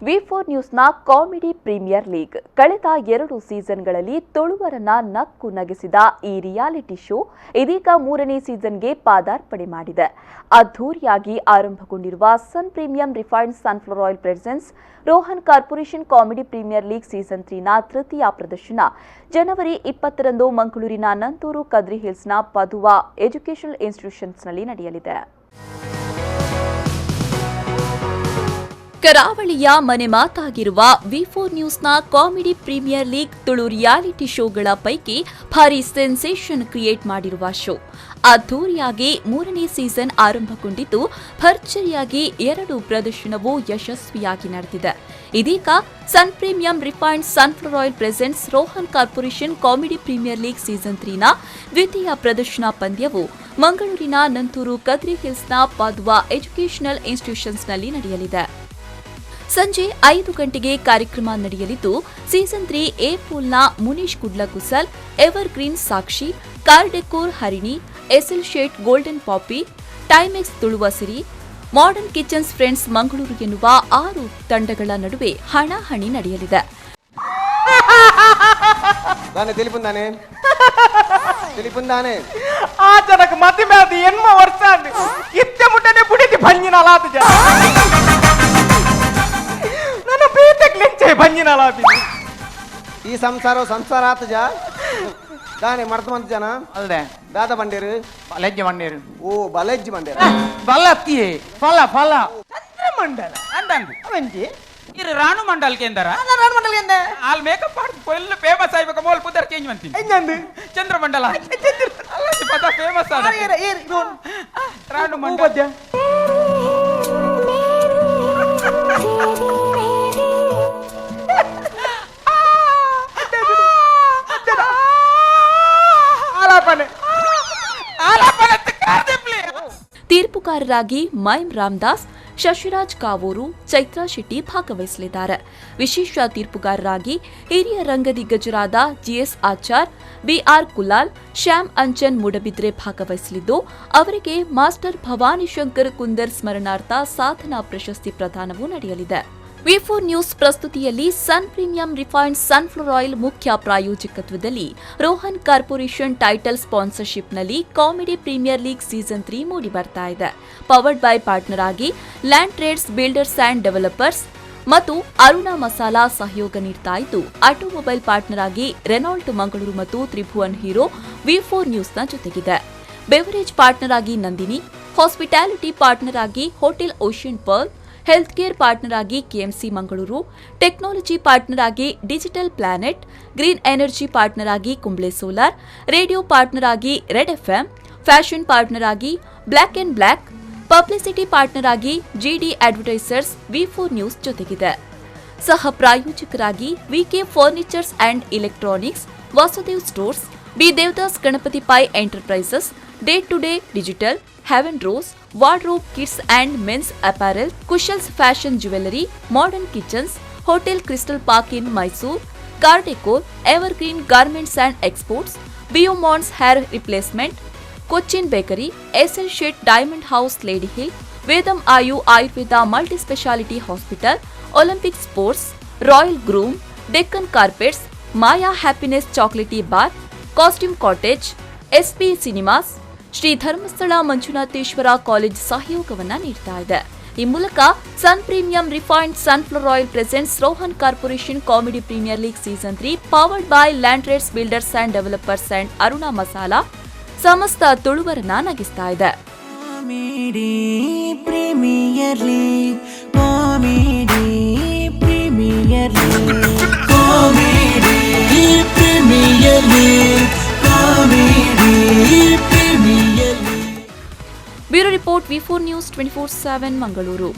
ವಿ4 ನ್ಯೂಸ್ನ Comedy Premier league ಕಳೆದ 2 ಸೀಸನ್ಗಳಲ್ಲಿ ತುಳುವರನ್ನ ನಕ್ಕು ನಗಿಸಿದ ಈ ರಿಯಾಲಿಟಿ ಶೋ ಇದೀಗ 3ನೇ ಸೀಸನ್ಗೆ ಪಾದಾರ್ಪಣೆ ಮಾಡಿದೆ. ಅದ್ಧೂರಿಯಾಗಿ ಆರಂಭಗೊಂಡಿರುವ Sun premium refined sunflower oil presents Rohan Corporation Comedy Premier League season 3ನ ತೃತೀಯ ಪ್ರದರ್ಶನ ಜನವರಿ 20ರಂದು ಮಂಗಳೂರಿನ ನಂತೂರು ಕದ್ರಿ ಹಿಲ್ಸ್ನ ಪದುವಾ ಎಜುಕೇಷನಲ್ ಇನ್ಸ್ಟಿಟ್ಯೂಷನ್ಸ್ನಲ್ಲಿ ನಡೆಯಲಿದೆ. ಕರಾವಳಿಯ ಮನೆ ಮಾತಾಗಿರುವ ವಿ4 ನ್ಯೂಸ್ನ Comedy Premier League Tulu reality ಶೋಗಳ ಪೈಕಿ ಭಾರಿ ಸೆನ್ಸೇಷನ್ ಕ್ರಿಯೇಟ್ ಮಾಡಿರುವ ಶೋ. ಅದ್ಧೂರಿಯಾಗಿ 3ನೇ ಸೀಸನ್ ಆರಂಭಗೊಂಡಿದ್ದು ಭರ್ಜರಿಯಾಗಿ 2 ಪ್ರದರ್ಶನವೂ ಯಶಸ್ವಿಯಾಗಿ ನಡೆದಿದೆ. ಇದೀಗ Sun premium refined sunflower oil presents Rohan Corporation Comedy Premier League season 3ನ ದ್ವಿತೀಯ ಪ್ರದರ್ಶನ ಪಂದ್ಯವು ಮಂಗಳೂರಿನ ನಂತೂರು ಕದ್ರಿ ಹಿಲ್ಸ್ನ ಪದುವಾ ಎಜುಕೇಷನಲ್ ಇನ್ಸ್ಟಿಟ್ಯೂಷನ್ಸ್ನಲ್ಲಿ ನಡೆಯಲಿದೆ. ಸಂಜೆ 5 ಗಂಟೆಗೆ ಕಾರ್ಯಕ್ರಮ ನಡೆಯಲಿದ್ದು ಸೀಸನ್ 3 ಎ ಪೂಲ್ನ Munish Kudlakusal, ever green Sakshi, car decor Harini, SL Shet golden ಪಾಪಿ, Timex Tuluvasiri, modern kitchens friends Mangaluru ಎನ್ನುವ 6 ತಂಡಗಳ ನಡುವೆ ಹಣಾಹಣಿ ನಡೆಯಲಿದೆ. ಈ ಸಂಸಾರ ಆತ ಜಾ ದಾನೆ ಮರ್ತಮಂತ ಜನ ಅಲ್ದೆ ದಾದ ಬಂಡೇರು ಬಲಜ್ಜ ಬಂಡೇರು ಓ ಬಲಜ್ಜಿ ಬಂಡೇರು ಬಲತ್ತಿಯೇ ಫಲ ಚಂದ್ರಮಂಡಲ ಅಂದಂದು ಅವಂಜಿ ಇರು ರಾಣು ಮಂಡಲ್ ಕೇಂದ್ರ ರಾಣು ಮಂಡಲ ಎಂದ ಆಲ್ ಮೇಕಪ್ ಮಾಡಿ ಫುಲ್ ಫೇಮಸ್ ಆಯ್ಬೇಕು ಮೋಲ್ ಪುದರ್ ಚೇಂಜ್ ಮಾಡ್ತೀನಿ ಎಂದಂದು ಚಂದ್ರಮಂಡಲ ಅಲ್ಲ ಪದ ಫೇಮಸ್ ಆದ ರಾಣು ಮಂಡಲ ತೀರ್ಪುಗಾರರಾಗಿ ಮೈಮ್ ರಾಮದಾಸ್, ಶಶಿರಾಜ್ ಕಾವೂರು, ಚೈತ್ರಾ ಶೆಟ್ಟಿ ಭಾಗವಹಿಸಲಿದ್ದಾರೆ. ವಿಶೇಷ ತೀರ್ಪುಗಾರರಾಗಿ ಹಿರಿಯ ರಂಗದಿಗ್ಗಜರಾದ ಜಿಎಸ್ ಆಚಾರ್, ಬಿಆರ್ ಕುಲಾಲ್, ಶ್ಯಾಮ್ ಅಂಚನ್ ಮೂಡಬಿದ್ರೆ ಭಾಗವಹಿಸಲಿದ್ದು ಅವರಿಗೆ ಮಾಸ್ಟರ್ ಭವಾನಿ ಶಂಕರ್ ಕುಂದರ್ ಸ್ಮರಣಾರ್ಥ ಸಾಧನಾ ಪ್ರಶಸ್ತಿ ಪ್ರದಾನವೂ ನಡೆಯಲಿದೆ. ವಿ4 ನ್ಯೂಸ್ ಪ್ರಸ್ತುತಿಯಲ್ಲಿ Sun premium refined sunflower oil ಮುಖ್ಯ ಪ್ರಾಯೋಜಕತ್ವದಲ್ಲಿ ರೋಹನ್ ಕಾರ್ಪೊರೇಷನ್ ಟೈಟಲ್ ಸ್ಪಾನ್ಸರ್ಶಿಪ್ನಲ್ಲಿ ಕಾಮಿಡಿ ಪ್ರೀಮಿಯರ್ ಲೀಗ್ ಸೀಸನ್ 3 ಮೂಡಿ ಬರ್ತಾ ಇದೆ. ಪವರ್ಡ್ ಬೈ ಪಾರ್ಟ್ನರ್ ಆಗಿ land trades builders and developers ಮತ್ತು ಅರುಣಾ ಮಸಾಲಾ ಸಹಯೋಗ ನೀಡ್ತಾ ಇದ್ದು, ಆಟೋಮೊಬೈಲ್ ಪಾರ್ಟ್ನರ್ ಆಗಿ ರೆನಾಲ್ಟ್ ಮಂಗಳೂರು ಮತ್ತು ತ್ರಿಭುವನ್ ಹೀರೋ ವಿ4 ನ್ಯೂಸ್ನ ಜೊತೆಗಿದೆ. ಬೆವರೇಜ್ ಪಾರ್ಟ್ನರ್ ಆಗಿ ನಂದಿನಿ, ಹಾಸ್ಪಿಟಾಲಿಟಿ ಪಾರ್ಟ್ನರ್ ಆಗಿ hotel ocean pearl, health care partner ಆಗಿ ಕೆಎಂಸಿ ಮಂಗಳೂರು, ಟೆಕ್ನಾಲಜಿ ಪಾರ್ಟ್ನರ್ ಆಗಿ digital planet, green energy partner ಆಗಿ ಕುಂಬ್ಳೆ ಸೋಲಾರ್, ರೇಡಿಯೋ ಪಾರ್ಟ್ನರ್ ಆಗಿ ರೆಡ್ ಎಫ್ಎಂ, ಫ್ಯಾಷನ್ ಪಾರ್ಟ್ನರ್ ಆಗಿ black and black, publicity partner ಆಗಿ ಜಿಡಿ ಅಡ್ವರ್ಟೈಸರ್ಸ್ ವಿ4 news ಜೊತೆಗಿದೆ. ಸಹ ಪ್ರಾಯೋಜಕರಾಗಿ VK furnitures and electronics, Vasudev stores, B Devdas Ganapati Pai enterprises, day to day digital, heaven rose, wardrobe kids and men's apparel, Kushal's fashion jewellery, modern kitchens, hotel crystal park in Mysuru, car decor, ever green garments and exports, ಬಿಯೋಮಾನ್ಸ್ hair replacement, Cochin bakery, SL Shet diamond house lady hill, Vedam Ayu Ayurveda multi speciality hospital, olympic sports, royal groom, Deccan carpets, Maya happiness chocolaty bar, costume cottage, SP cinemas, Shri Dharmasthala Manjunatheshwara college ಸಹಯೋಗವನ್ನ ನೀಡ್ತಾ ಇದೆ. ಈ ಮೂಲಕ Sun premium refined sunflower oil presents Rohan Corporation Comedy Premier League season 3 powered by land trades builders and developers and Aruna masala ಸಮಸ್ತ ತುಳುವರನ್ನ ನಗಿಸ್ತಾ ಇದೆ. Bureau report ವಿ4 ನ್ಯೂಸ್ 24/7 ಮಂಗಳೂರು.